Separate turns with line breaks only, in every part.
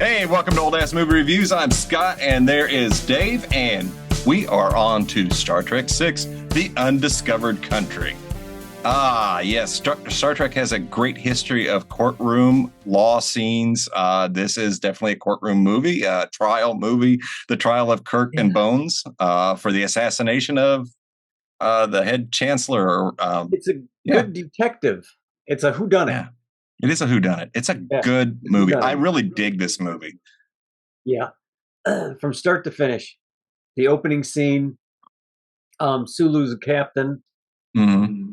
Hey, welcome to Old Ass Movie Reviews. I'm Scott, and there is Dave, and we are on to Star Trek VI, The Undiscovered Country. Yes, Star Trek has a great history of courtroom law scenes. This is definitely a courtroom movie, trial movie, the trial of Kirk and Bones for the assassination of the head chancellor.
It's a good detective. It's a whodunit.
Yeah. It is a whodunit. It's a good movie. I really dig this movie.
Yeah. From start to finish. The opening scene, Sulu's a captain.
Mm-hmm.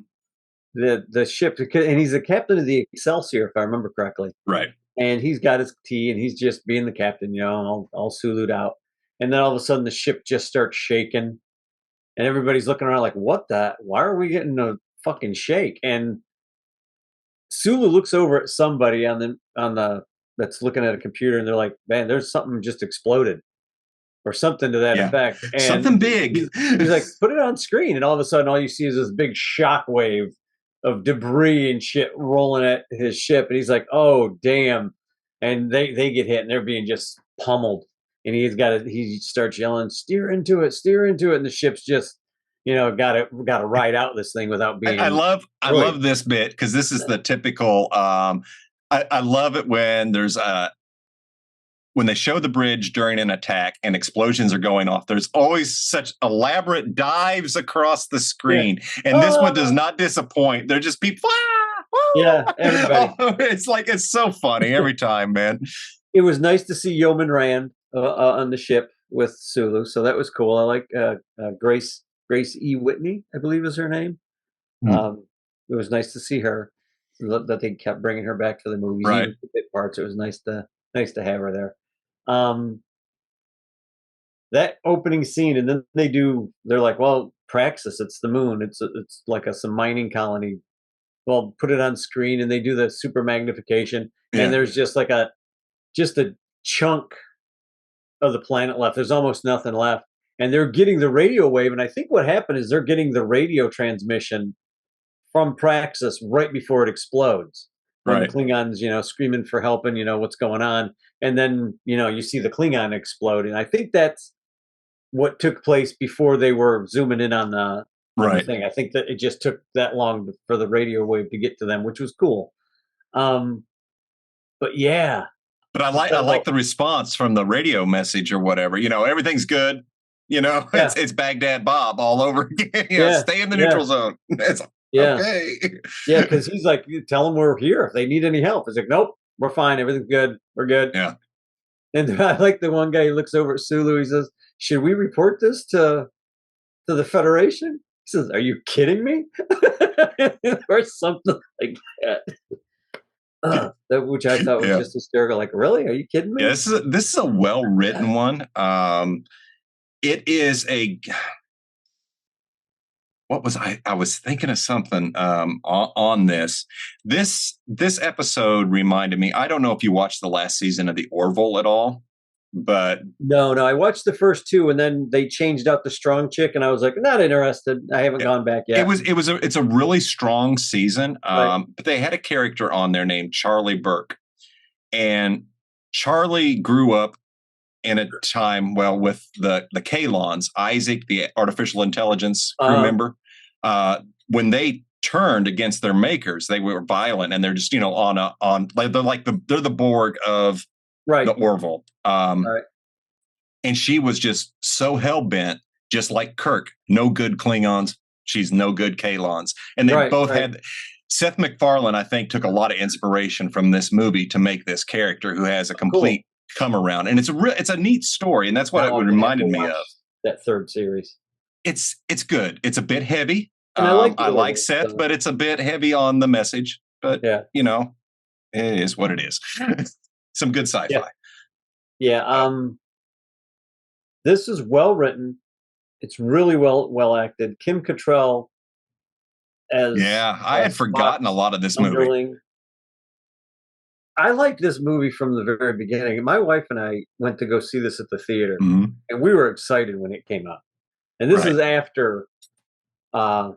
The ship, and he's the captain of the Excelsior, if I remember correctly.
Right.
And he's got his tea, and he's just being the captain, all Sulu'd out. And then all of a sudden, the ship just starts shaking, and everybody's looking around like, "What the? Why are we getting a fucking shake?" And Sulu looks over at somebody on the that's looking at a computer, and they're like, "Man, there's something just exploded," or something to that effect. And
something big.
He's like, "Put it on screen," and all of a sudden, all you see is this big shock wave of debris and shit rolling at his ship, and he's like, "Oh damn!" And they get hit, and they're being just pummeled. And he starts yelling, "Steer into it, steer into it," and the ship's just got to ride out this thing without being.
I love this bit because this is the typical. I love it when there's when they show the bridge during an attack and explosions are going off. There's always such elaborate dives across the screen, and this one does not disappoint. They're just people.
Yeah, everybody.
It's so funny every time, man.
It was nice to see Yeoman Rand on the ship with Sulu, so that was cool. I like Grace E. Whitney, I believe is her name. It was nice to see her. That they kept bringing her back to the movies,
right?
Even the bit parts. It was nice to have her there. That opening scene, and then they're like, "Well, Praxis, it's the moon. It's like some mining colony. Well, put it on screen," and they do the super magnification, and there's just like a chunk of the planet left. There's almost nothing left. And they're getting the radio wave. And I think what happened is they're getting the radio transmission from Praxis right before it explodes. When the Klingons, screaming for help and, what's going on. And then, you see the Klingon explode. And I think that's what took place before they were zooming in on the thing. I think that it just took that long for the radio wave to get to them, which was cool. But yeah.
But I like the response from the radio message or whatever. Everything's good. It's Baghdad Bob all over again. Stay in the neutral zone. Okay.
Yeah, because he's like, "Tell them we're here if they need any help." It's like, "Nope, we're fine. Everything's good. We're good."
Yeah.
And I like the one guy who looks over at Sulu. He says, "Should we report this to the Federation?" He says, "Are you kidding me?" Or something like that. Which I thought was just hysterical. Like, really? Are you kidding me?
Yeah, this is a well-written one. It is what was I was thinking of something on this. This episode reminded me. I don't know if you watched the last season of The Orville at all, but
no, I watched the first two, and then they changed out the strong chick, and I was like, not interested. I haven't gone back yet.
It's a really strong season. But they had a character on there named Charlie Burke, and Charlie grew up in a time, with the Kalons, Isaac, the artificial intelligence crew member, when they turned against their makers, they were violent, and they're just, they're the Borg of the Orville. And she was just so hell-bent, just like Kirk, no good Klingons, she's no good Kalons. And they both had... Seth MacFarlane, I think, took a lot of inspiration from this movie to make this character who has a complete come around, and it's a neat story, and that's what it reminded me of.
That third series, it's
good. It's a bit heavy. I like Seth, but it's a bit heavy on the message. But it is what it is. Some good sci-fi.
This is well written. It's really well acted. Kim Cattrall as
I had forgotten a lot of this movie.
I liked this movie from the very beginning. My wife and I went to go see this at the theater, and we were excited when it came out. And this is after, what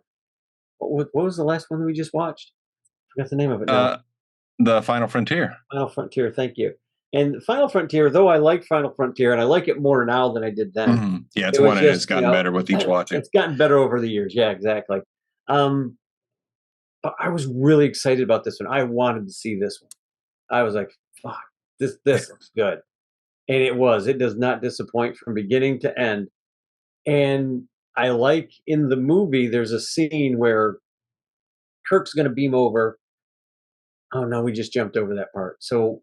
was the last one that we just watched? I forgot the name of it now.
The Final Frontier.
Final Frontier, thank you. And Final Frontier, though I like Final Frontier and I like it more now than I did then,
Yeah, it's
it was
one and
just,
it's gotten better with each watching.
it's gotten better over the years. Yeah, exactly. Um, but I was really excited about this one. I wanted to see this one. I was like, fuck, this looks good. And it was. It does not disappoint from beginning to end. And I like in the movie, there's a scene where Kirk's going to beam over. Oh no, we just jumped over that part. So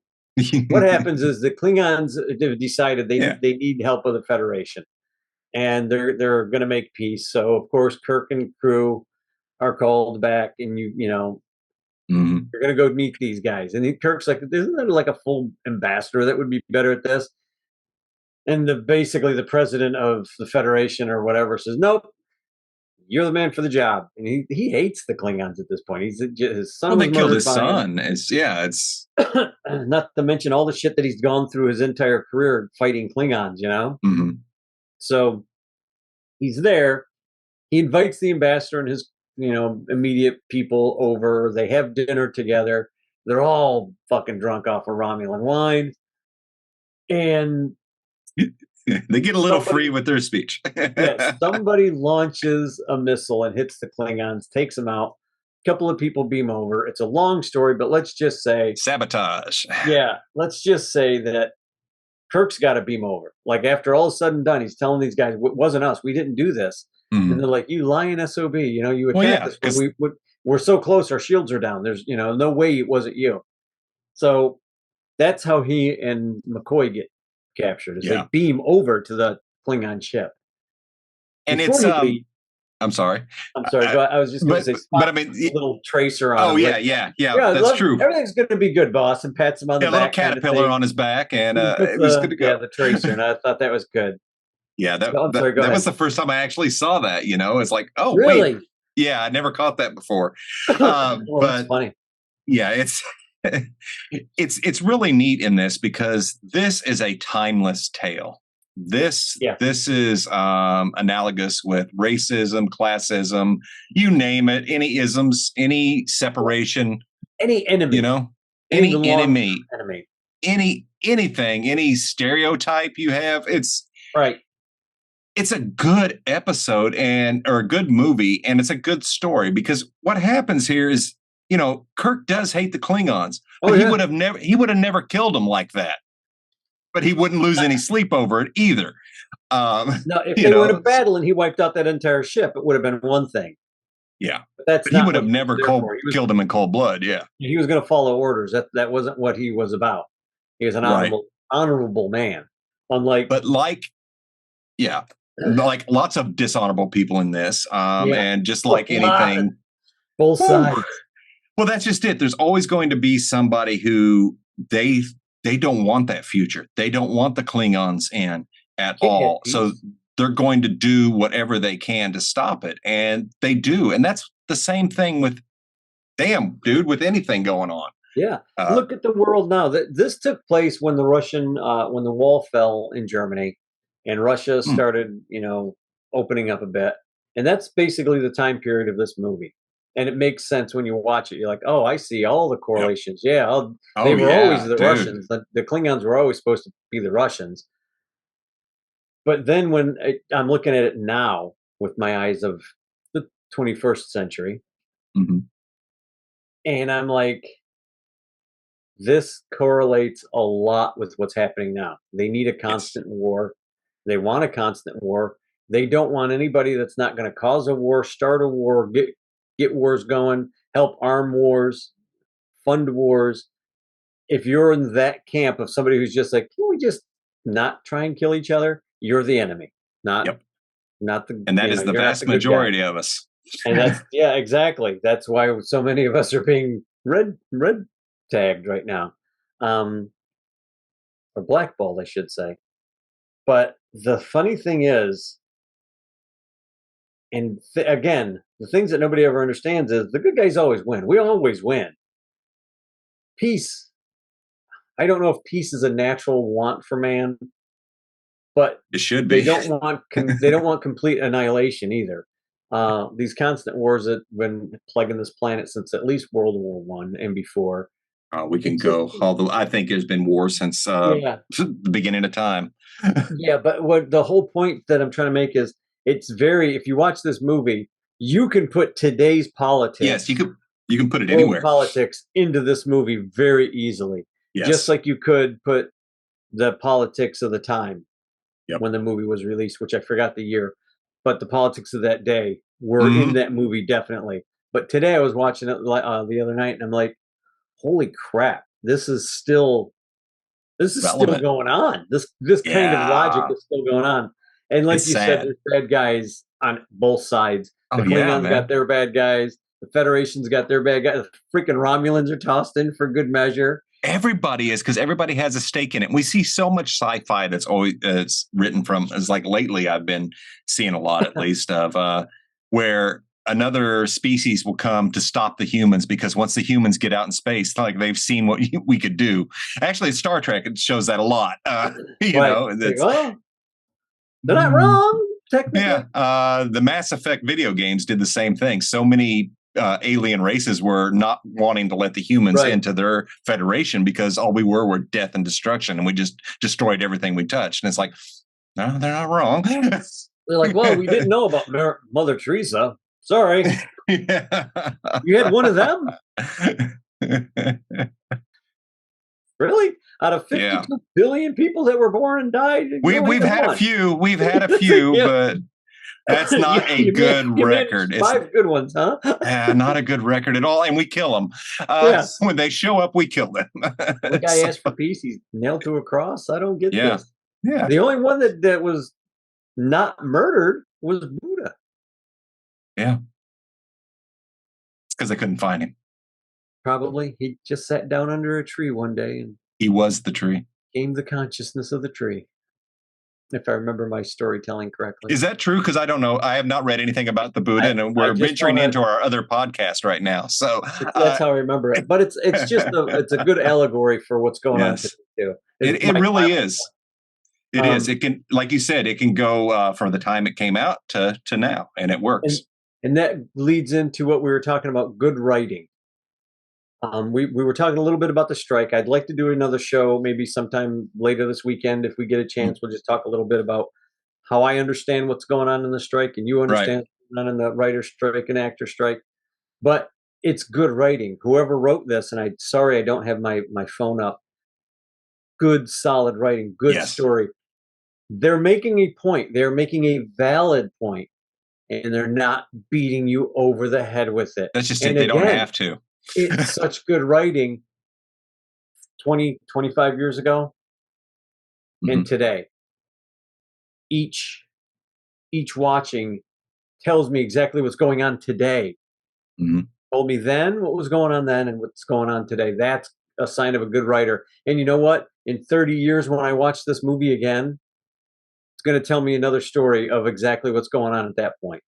what happens is the Klingons have decided
Yeah.
they need help of the Federation, and they're going to make peace. So of course, Kirk and crew are called back, and you know
Mhm.
you're going to go meet these guys. And Kirk's like, isn't there like a full ambassador that would be better at this? And basically the president of the Federation or whatever says, nope, you're the man for the job. And he hates the Klingons at this point. His
Well,
son
they
was
killed
murdered
his
by him.
son. It's
Not to mention all the shit that he's gone through his entire career fighting Klingons, you know?
mhm.
So he's there. He invites the ambassador and his, immediate people over. They have dinner together. They're all fucking drunk off of Romulan wine. And
They get a little free
somebody,
with their speech.
yeah, somebody launches a missile and hits the Klingons, takes them out. A couple of people beam over. It's a long story, but let's just say,
Sabotage.
yeah, let's just say that Kirk's got to beam over. Like after all is said and done, he's telling these guys, "It wasn't us. We didn't do this." And
Mhm.
they're like, "You lying SOB! You know, you
Well,
attacked
yeah,
us when
because
we're so close. Our shields are down. There's no way it wasn't you." So that's how he and McCoy get captured. Is they
yeah,
beam over to the Klingon ship
and
before
it's
he leaves.
I'm sorry,
I'm sorry.
uh,
I was just going to say,
but
Spock
I mean,
puts a little tracer on
oh
him.
yeah,
Like,
yeah, yeah,
yeah,
that's true.
everything's going to be good, boss, and pats him on the
Yeah, a little
back, kind of
caterpillar
thing.
on his back, and
He puts
it was good to go.
the tracer, and I thought that was good.
Yeah,
So, I'm sorry. Go
that was
ahead.
the first time I actually saw that. It's like, oh wait,
Really?
yeah, I never caught that before.
Well, that's
But
funny.
yeah, it's it's really neat in this because this is a timeless tale. This
Yeah.
this is analogous with racism, classism, you name it, any isms, any separation,
Any
you
enemy,
know,
any
any
long
enemy,
enemy.
anything, any stereotype you have.
Right.
It's a good episode or a good movie, and it's a good story because what happens here is, Kirk does hate the Klingons,
Oh
but
yeah.
he would have never killed them like that. But he wouldn't lose any sleep over it either.
Now, if
you
they were in a
know,
battle and he wiped out that entire ship, it would have been one thing.
yeah.
But that's
But he
not
would
what
have
he was
never
there for.
killed him in cold blood. Yeah,
He was going to follow orders. That wasn't what he was about. He was an
right.
honorable man. Unlike,
But yeah, like lots of dishonorable people in this,
yeah,
and just
a
like
lot of
anything,
both
whew,
sides.
well, that's just it. There's always going to be somebody who they don't want that future. They don't want the Klingons in at
Can't have
all. So
peace.
they're going to do whatever they can to stop it, and they do. And that's the same thing with with anything going on.
Yeah,
Uh,
look at the world now. This took place when when the wall fell in Germany, and Russia
hmm,
started, opening up a bit. And that's basically the time period of this movie. And it makes sense when you watch it. You're like, oh, I see all the
yep.
correlations. Yeah, they
Oh
were always
yeah,
the
dude.
Russians. The Klingons were always supposed to be the Russians. But then when I'm looking at it now with my eyes of the 21st century,
Hmm.
and I'm like, this correlates a lot with what's happening now. They need a
Yes.
constant war. They want a constant war. They don't want anybody that's not going to cause a war, start a war, get wars going, help arm wars, fund wars. If you're in that camp of somebody who's just like, can we just not try and kill each other? You're the enemy, not
Yep.
not the
And that is the
you're not
vast
the good guy.
majority of us.
And that's yeah, exactly. That's why so many of us are being red tagged right now. Um, or blackballed, I should say. But the funny thing is, and again, the things that nobody ever understands is the good guys always win. We always win. Peace. I don't know if peace is a natural want for man, but
It should
they
be.
don't want they don't want complete annihilation either. These constant wars that have been plaguing this planet since at least World War I and before.
We can
It's just
go. Although I think there's been war since
yeah,
the beginning of time.
yeah. But what the whole point that I'm trying to make is, it's very. If you watch this movie, you can put today's
Yes,
politics,
you can put it
world
anywhere.
politics, into this movie very easily, just
Yes.
like you could put the politics of the time
Yep.
when the movie was released, which I forgot the year, but the politics of that day were in
Hmm.
that movie definitely. But today I was watching it the other night, and I'm like, holy crap, this is still
Relevant.
going on. This kind of logic
Yeah.
is still going on. And like
It's
you said,
sad.
there's bad guys on both sides. The
Oh yeah,
Klingons got
man.
their bad guys. The Federation's got their bad guys. The freaking Romulans are tossed in for good measure.
Everybody is, because everybody has a stake in it. We see so much sci-fi that's always it's written from. It's like lately I've been seeing a lot, at least, of where another species will come to stop the humans, because once the humans get out in space, like they've seen what we could do. Actually, Star Trek, it shows that a lot.
Right. Like,
It's
well, they're not wrong, technically.
yeah. The Mass Effect video games did the same thing. So many alien races were not wanting to let the humans
Right.
into their federation because all we were death and destruction, and we just destroyed everything we touched. And it's like, no, they're not wrong.
They're like, well, we didn't know about Mother Teresa. Sorry. You had one of them? Really? Out of
Yeah,
52 billion people that were born and died, you only
we've
had
had a
one.
few. We've had a few,
Yeah.
but that's
you,
not a
you,
good
you managed
record. It's
5 good ones, huh?
not a good record at all, and we kill them
Yeah.
when they show up. We kill them.
The guy
So,
asked for peace. He's nailed to a cross. I don't get
yeah,
this.
yeah,
The only one that was not murdered was Buddha.
yeah. It's because they couldn't find him.
Probably he just sat down under a tree one day and
He was the tree.
gained the consciousness of the tree, if I remember my storytelling correctly.
Is that true? Because I don't know. I have not read anything about the Buddha, and
I
we're
just
venturing
want to.
into our other podcast right now. So,
That's how I remember it. But it's a good allegory for what's going on today
yes,
too. Is
it
my
really
whole
is. It
point.
is. It can, like you said, it can go from the time it came out to now, and it
And
works.
and that leads into what we were talking about, good writing. We were talking a little bit about the strike. I'd like to do another show maybe sometime later this weekend if we get a
Mm,
chance. We'll just talk a little bit about how I understand what's going on in the strike and you
right.
understand what's going on in the writer strike and actor strike. But it's good writing. Whoever wrote this, and I don't have my phone up. Good solid writing, good
Yes.
story. They're making a point. They're making a valid point, and they're not beating you over the head with it.
That's just it.
And
They don't
again,
have to.
it's such good writing 25 years ago and
Mhm,
today. Each watching tells me exactly what's going on today.
mhm.
Told me then what was going on then and what's going on today. That's a sign of a good writer. And you know what? In 30 years, when I watch this movie again, it's going to tell me another story of exactly what's going on at that point.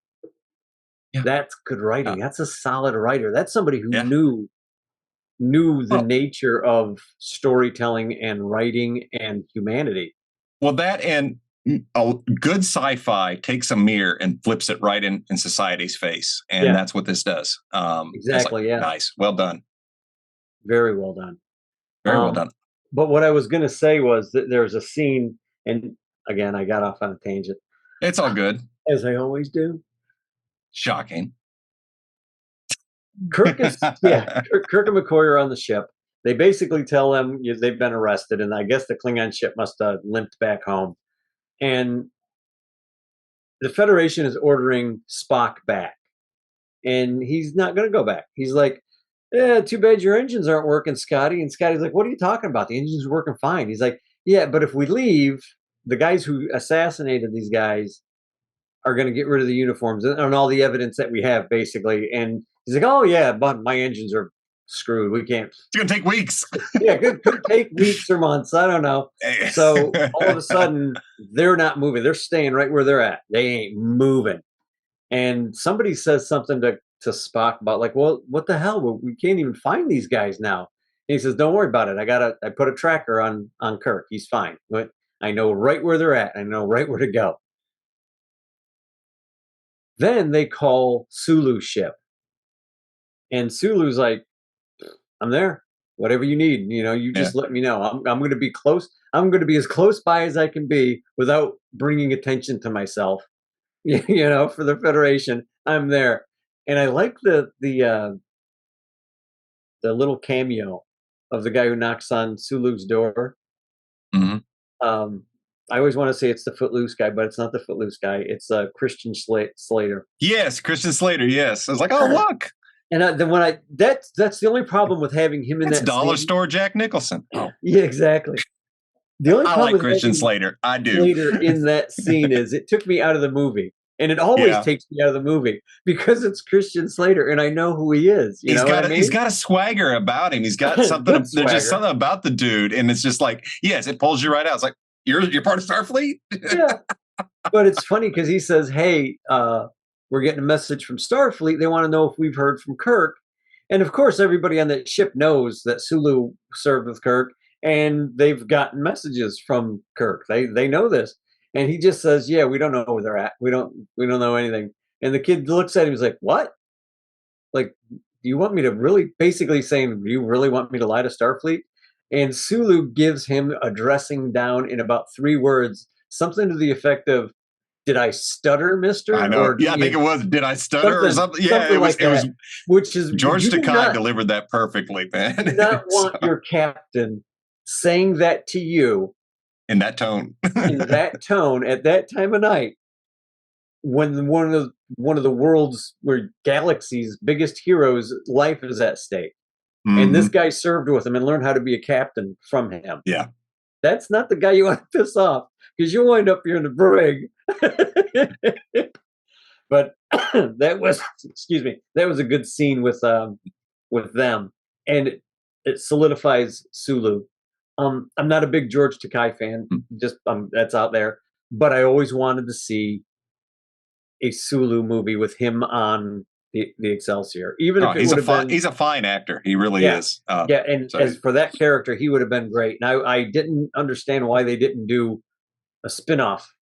Yeah.
That's good
Uh,
writing. That's a solid writer. That's somebody who
yeah.
knew the
Well,
nature of storytelling and writing and humanity.
well, that and a good sci-fi takes a mirror and flips it right in society's face, and
Yeah,
that's what this does. It's like
exactly. Yeah,
nice, well done,
very well done.
very well
Um,
done.
but what I was going to say was that there's a scene, and again, I got off on a tangent,
It's all good.
as I always do.
Shocking.
Kirk and McCoy are on the ship. They basically tell them they've been arrested, and I guess the Klingon ship must have limped back home. And the Federation is ordering Spock back, and he's not going to go back. He's like, "Yeah, too bad your engines aren't working, Scotty." And Scotty's like, "What are you talking about? The engines are working fine." He's like, "Yeah, but if we leave, the guys who assassinated these guys are going to get rid of the uniforms and all the evidence that we have, basically." And he's like, "Oh yeah, but my engines are screwed. We can't."
It's gonna take weeks.
Yeah, could take weeks or months. I don't know. So all of a sudden, they're not moving. They're staying right where they're at. They ain't moving. And somebody says something to Spock about like, "Well, what the hell? We can't even find these guys now." And he says, "Don't worry about it. I put a tracker on Kirk. He's fine. But I know right where they're at. I know right where to go." Then they call Sulu's ship, and Sulu's like, "I'm there. whatever you need. You
Yeah.
just let me know. I'm going to be close. I'm going to be as close by as I can be without bringing attention to myself. For the Federation, I'm there, and I like the little cameo of the guy who knocks on Sulu's door.
Hmm.
Um, I always want to say it's the Footloose guy, but it's not the Footloose guy. It's Christian Slater.
Yes, Christian Slater. Yes, I was like, oh look,
And then when that's the only problem with having him in
it's
that
Dollar
scene.
Store Jack Nicholson. Oh,
Yeah, exactly. The only
I
problem
like
with
Christian
having
Slater. I do.
Slater in that scene is it took me out of the movie. And it always
Yeah.
takes me out of the movie because it's Christian Slater and I know who he is. You know what I
He's
mean?
got a swagger about him. He's got
Good
something. There's just
swagger.
something about the dude, and it's just like, yes, it pulls you right out. It's like you're part of Starfleet.
Yeah. But it's funny because he says, "Hey, we're getting a message from Starfleet. They want to know if we've heard from Kirk." And of course, everybody on that ship knows that Sulu served with Kirk, and they've gotten messages from Kirk. They know this, and he just says, "Yeah, we don't know where they're at. We don't know anything." And the kid looks at him. He's like, "What? Like, do you want me to really?" Basically saying, "Do you really want me to lie to Starfleet?" And Sulu gives him a dressing down in about 3 words, something to the effect of, "Did I stutter,
I
mister?"
know.
Or
Yeah, I think it was. Did I stutter or
something,
something? Yeah,
something
it was.
like
It was
that. Which is
George
you
Takei delivered that perfectly,
do
man.
not
So,
want your captain saying that to you
in that tone.
in that tone at that time of night when one of the world's or galaxy's biggest heroes' life is at stake. And this
Hmm.
guy served with him and learned how to be a captain from him.
Yeah.
That's not the guy you want to piss off because you'll wind up here in the brig. But that was, excuse me, that was a good scene with them, and it solidifies Sulu. I'm not a big George Takei fan, just that's out there, but I always wanted to see a Sulu movie with him on the Excelsior, even
Oh,
if it would have been.
he's a fine actor. He really
Yeah,
is.
yeah, and
So
as for that character, he would have been great. And I didn't understand why they didn't do a spin-off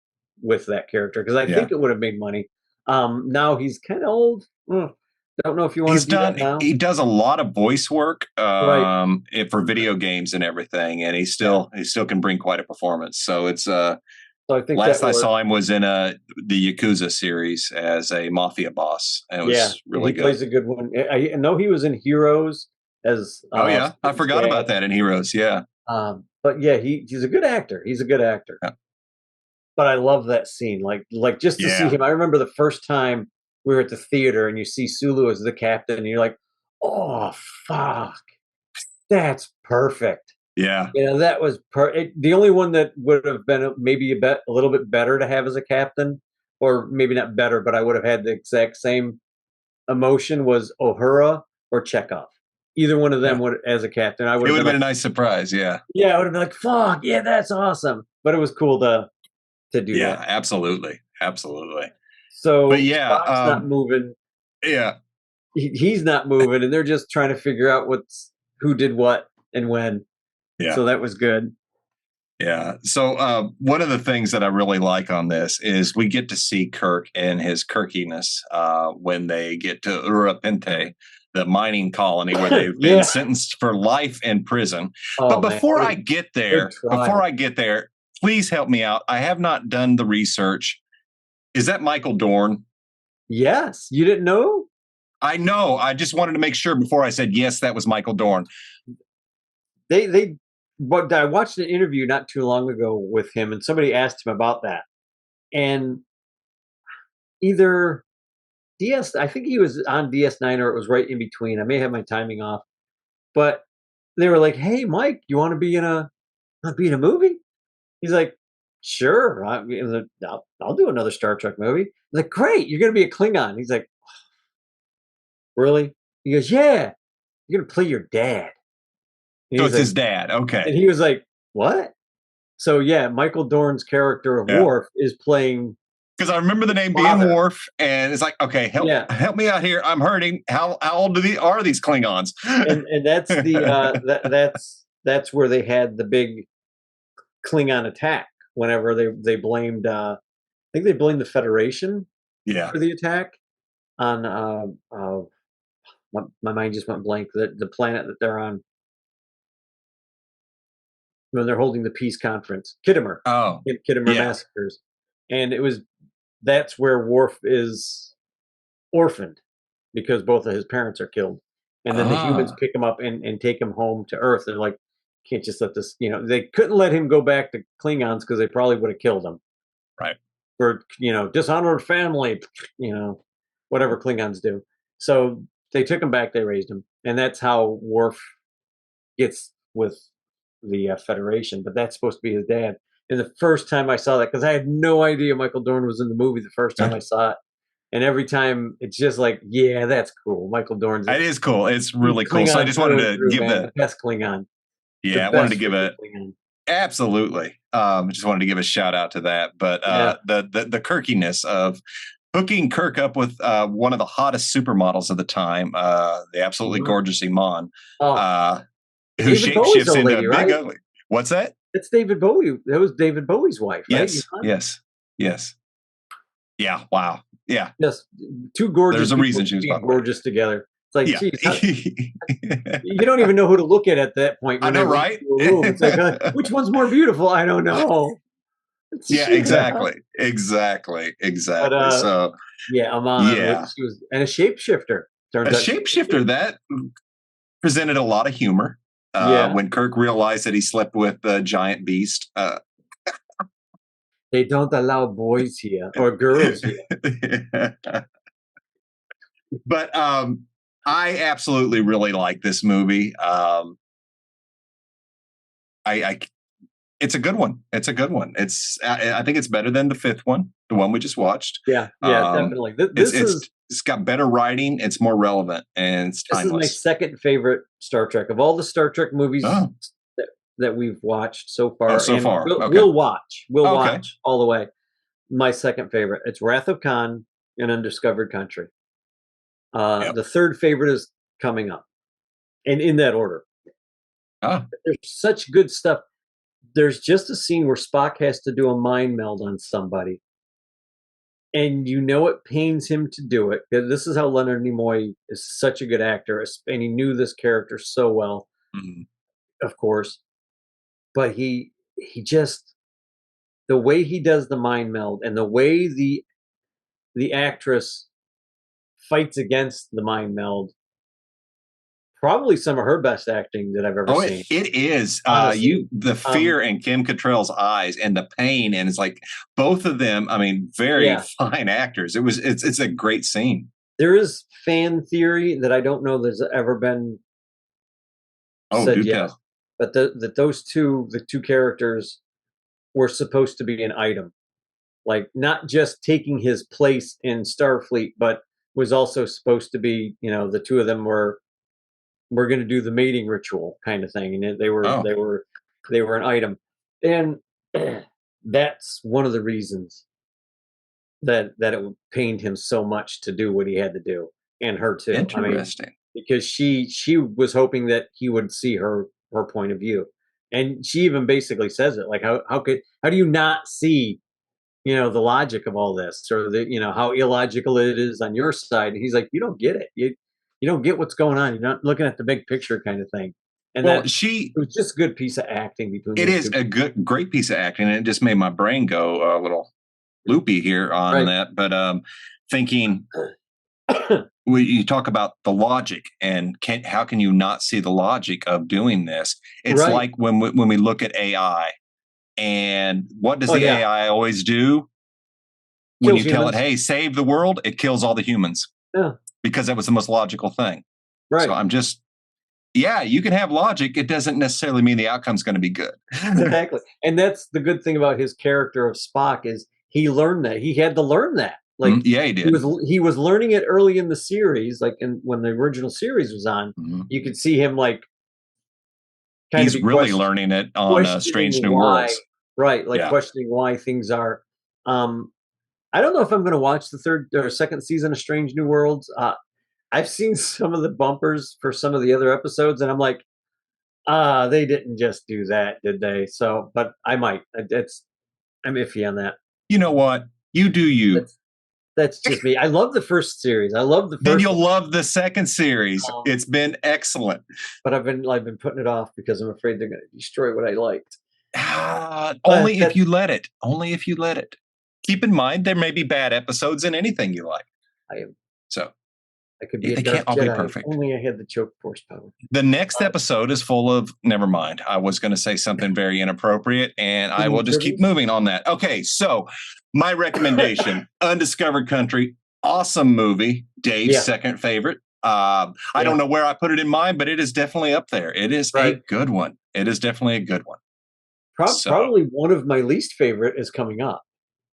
with that character because I
yeah.
think it would have made money. Now he's kind of old. Don't know if you want to do that now.
He does a lot of voice work
Right.
for video games and everything, and
Yeah.
he still can bring quite a performance. So it's
So I think
last
that
I
worked.
saw him was in the Yakuza series as a mafia boss, and it
Yeah,
was
he
really good.
plays a good one. I know he was in Heroes as
Oh yeah, I
Finn's
forgot about
dad.
that in Heroes. Yeah.
But yeah, he's a good actor. He's a good actor.
Yeah.
But I love that scene. Like just to see
Yeah.
him. I remember the first time we were at the theater and you see Sulu as the captain, and you're like, "Oh fuck, that's perfect."
Yeah.
That was the only one that would have been maybe a little bit better to have as a captain, or maybe not better, but I would have had the exact same emotion was Uhura or Chekhov. Either one of them
Yeah.
would, as a captain, I would
It
have
would
been
have been
like,
a nice surprise. Yeah.
yeah, I would have been like, fuck, yeah, that's awesome. But it was cool to do
Yeah.
that.
Absolutely. Absolutely. But
So
yeah.
Spock's not moving.
Yeah.
He's not moving, and they're just trying to figure out who did what and when.
Yeah.
So that was good.
Yeah. So one of the things that I really like on this is we get to see Kirk and his Kirkiness when they get to Urapente, the mining colony where they've been
Yeah.
sentenced for life in prison. But
Oh man, big
before
trial.
I get there, please help me out. I have not done the research. Is that Michael Dorn?
Yes, you didn't know?
I know. I just wanted to make sure before I said yes, that was Michael Dorn.
They but I watched an interview not too long ago with him, and somebody asked him about that. And either I think he was on DS9 or it was right in between. I may have my timing off. But they were like, "Hey, Mike, you want to be in a movie?" He's like, "Sure, I'll do another Star Trek movie." I'm like, "Great, you're gonna be a Klingon." He's like, "Really?" He goes, "Yeah, you're gonna play your dad." And
So
he's
it's his
like,
dad.
and
Okay.
he was like, "What?" So yeah, Michael Dorn's character of
Yeah.
Worf is playing
Because I remember the name being
father.
Worf, and it's like, okay,
Yeah,
help me out here. I'm hurting. How old are these Klingons?
and that's the that's where they had the big Klingon attack. Whenever they blamed, I think they blamed the Federation
Yeah,
for the attack on. My mind just went blank. The planet that they're on. when they're holding the peace conference. Kittimer,
Oh,
Kittimer
yeah.
massacres, and that's where Worf is orphaned because both of his parents are killed, and then the humans
Ah,
pick him up and take him home to Earth. They're like, can't just let this, they couldn't let him go back to Klingons because they probably would have killed him
right.
for dishonored family, whatever Klingons do. So they took him back, they raised him, and that's how Worf gets with the Federation. But that's supposed to be his dad. And the first time I saw that, because I had no idea Michael Dorn was in the movie the first time I saw it, and every time it's just like, yeah, that's cool. Michael Dorn's
It is cool. It's
he's
really cool. So I
Klingon
just wanted
through and
to
through,
give
man. The best Klingon, the
I wanted to
best
give
freaking
a
Klingon.
absolutely. Just wanted to give a shout out to that. But
Yeah.
the Kirkiness of hooking Kirk up with one of the hottest supermodels of the time, the absolutely gorgeous Iman,
Oh,
who
David Bowie's
shapeshifts
old
into a
lady,
big
right?
ugly. What's that?
It's David Bowie. That was David Bowie's wife, right?
Yes, yes, yes. Yeah. Wow. Yeah.
Just two gorgeous
There's a
people
reason she was
being
popular.
gorgeous together. It's like,
Yeah.
geez, you don't even know who to look at that point
I
when they
know,
walk
right?
into a room. It's like, which one's more beautiful? I don't know.
Yeah, exactly. Exactly.
But
Exactly. So
yeah, Amon,
yeah.
she was, and a shapeshifter.
A
Turns out,
shapeshifter that presented a lot of humor.
Yeah,
When Kirk realized that he slept with the giant beast.
they don't allow boys here or girls here.
But I absolutely really like this movie. I it's a good one. It's a good one. I think it's better than the fifth one, the one we just watched.
Yeah, definitely.
It's got better writing. It's more relevant and it's
This is my
timeless.
second favorite Star Trek of all the Star Trek movies
Oh,
that we've watched so far,
so
and
far. Okay.
we'll watch. We'll
Okay.
watch all the way. My second favorite. It's Wrath of Khan and Undiscovered Country.
Yep.
The third favorite is coming up, and in that order.
Ah.
There's such good stuff. There's just a scene where Spock has to do a mind meld on somebody, and it pains him to do it. This is how Leonard Nimoy is such a good actor, and he knew this character so well, of course. But he just, the way he does the mind meld and the way the actress fights against the mind meld, probably some of her best acting that I've ever seen.
It is.
Honestly,
The fear in Kim Cattrall's eyes and the pain, and it's like both of them. I mean, very fine actors. It's a great scene.
There is fan theory that I don't know there's ever been said yet, but that those the two characters were supposed to be an item, like not just taking his place in Starfleet, but was also supposed to be, the two of them were going to do the mating ritual kind of thing, and they were an item, and that's one of the reasons that it pained him so much to do what he had to do, and her too.
Interesting.
I mean, because she was hoping that he would see her point of view, and she even basically says it, like, how do you not see the logic of all this, or how illogical it is on your side? And he's like, you don't get it. You don't get what's going on. You're not looking at the big picture, kind of thing. And
well,
it was just a good piece of acting between.
It is a great piece of acting, and it just made my brain go a little loopy here on that. But thinking, you talk about the logic, and how can you not see the logic of doing this? It's like when we look at AI. And what does the AI always do? When you tell it, hey, save the world, it kills all the humans.
Yeah.
Because that was the most logical thing.
Right.
So I'm just, you can have logic. It doesn't necessarily mean the outcome's going to be good.
Exactly. And that's the good thing about his character of Spock, is he learned that. He had to learn that. Like,
he did.
He was learning it early in the series, like when the original series was on. You could see him like
he's really learning it on Strange New Worlds.
Right, like questioning why things are. I don't know if I'm going to watch the third or second season of Strange New Worlds. I've seen some of the bumpers for some of the other episodes, and I'm like, they didn't just do that, did they? So, but I might. I'm iffy on that.
You know what? You do you.
That's just me. I love the first series. I love the first.
Then you'll love the second series.
Um,
It's been excellent.
But I've been putting it off because I'm afraid they're going to destroy what I liked.
Only if you let it. Only if you let it. Keep in mind there may be bad episodes in anything you like. So
I could be
they
a dark
can't all
Jedi.
be perfect.
If only I had the choke force power.
The next episode is full of, never mind. I was going to say something very inappropriate, and I will just keep moving on that. Okay, so my recommendation, Undiscovered Country, awesome movie. Dave's second favorite. I don't know where I put it in mine, but it is definitely up there. It is a good one. It is definitely a good one.
Probably one of my least favorite is coming up.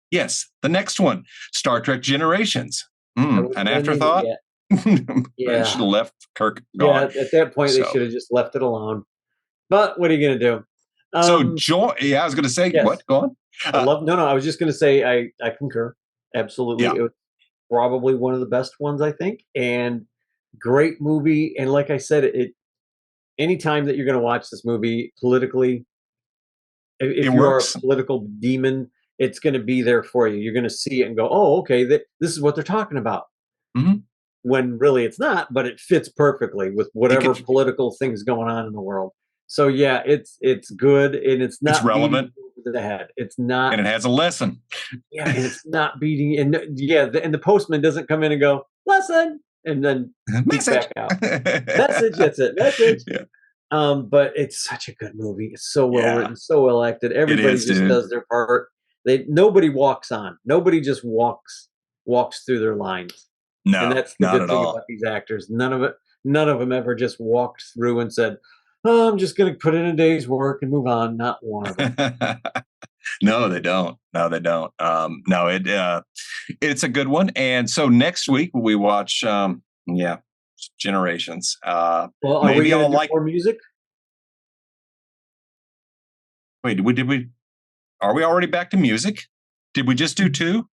Yes, the next one, Star Trek Generations. An afterthought? I should have left Kirk gone.
Yeah, at that point, they should have just left it alone. But what are you going to do?
I was going to say, what? Go on.
I was just going to say, I concur. Absolutely.
Yeah.
It was probably one of the best ones, I think. And great movie. And like I said, anytime that you're going to watch this movie politically, if you are a political demon, it's going to be there for you. You're going to see it and go, oh, okay, this is what they're talking about.
Mm-hmm.
When really it's not, but it fits perfectly with whatever political things going on in the world. So yeah, it's good, and it's not
relevant
over the head. It's not,
and it has a lesson.
Yeah, and it's not beating. And and the postman doesn't come in and go lesson, and then back out. Message. That's it. Message. Yeah. But it's such a good movie. It's so well written, so well acted. Everybody just does their part. Nobody walks on. Nobody just walks through their lines.
No,
and that's the good thing about these actors. None of them ever just walked through and said, "Oh, I'm just going to put in a day's work and move on." Not one of them.
No, they don't. It's a good one. And so next week we watch, Generations.
Well, maybe I'll like more music.
Wait, are we already back to music? Did we just do two?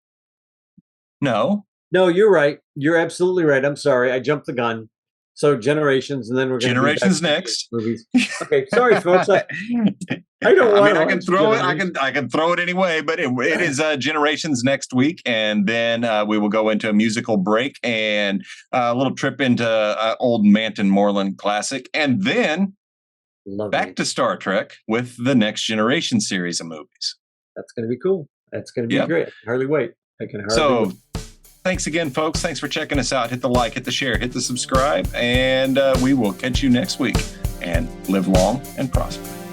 No, you're right. You're absolutely right. I'm sorry. I jumped the gun. So Generations, and then we're going to
Generations next.
Movies. Okay, sorry, folks. I don't want to.
I can throw it. I can throw it anyway. But it is Generations next week, and then we will go into a musical break and a little trip into old Manton Moreland classic, and then back to Star Trek with the Next Generation series of movies.
That's going to be cool. That's going to be great. I can hardly wait. Wait.
Thanks again, folks. Thanks for checking us out. Hit the like, hit the share, hit the subscribe, and we will catch you next week. And live long and prosper.